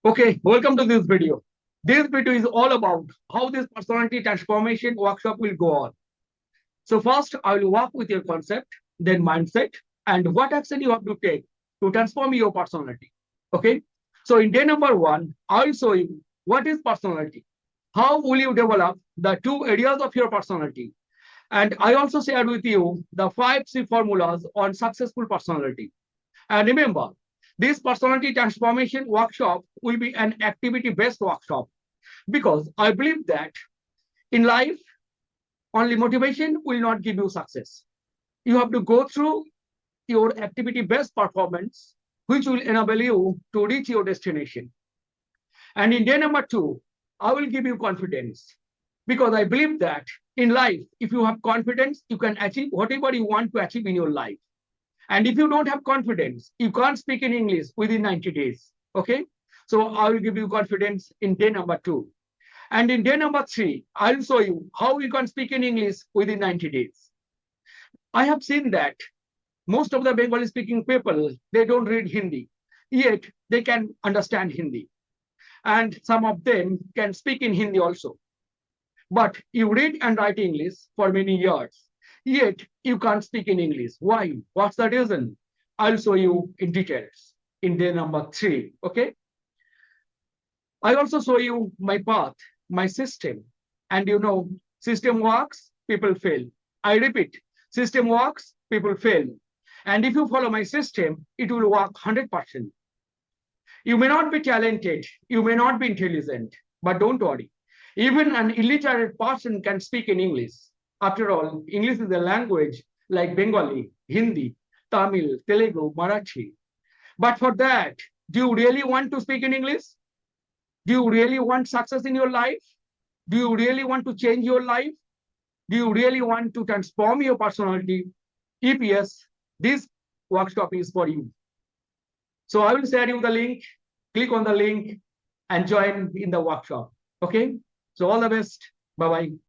Okay, welcome to this video. This video is all about how this personality transformation workshop will go on. So first, I will walk with your concept, then mindset, and what action you have to take to transform your personality. Okay, so in day number one, I will show you what is personality, how will you develop the two areas of your personality, and I also shared with you the 5C formulas on successful personality. And remember, this personality transformation workshop will be an activity based workshop because I believe that in life, only motivation will not give you success. You have to go through your activity based performance, which will enable you to reach your destination. And in day number two, I will give you confidence because I believe that in life, if you have confidence, you can achieve whatever you want to achieve in your life. And if you don't have confidence, you can't speak in English within 90 days. Okay. So I will give you confidence in day number two. And in day number three, I'll show you how you can speak in English within 90 days. I have seen that most of the Bengali speaking people, they don't read Hindi, yet they can understand Hindi. And some of them can speak in Hindi also. But you read and write English for many years, yet you can't speak in English. Why? What's the reason? I'll show you in details in day number three. Okay. I also show you my path, my system. And system works, people fail. I repeat, system works, people fail. And if you follow my system, it will work 100%. You may not be talented, you may not be intelligent, but don't worry. Even an illiterate person can speak in English. After all, English is a language like Bengali, Hindi, Tamil, Telugu, Marathi. But for that, do you really want to speak in English? Do you really want success in your life? Do you really want to change your life? Do you really want to transform your personality? If yes, this workshop is for you. So I will share you the link. Click on the link and join in the workshop. Okay. So all the best. Bye-bye.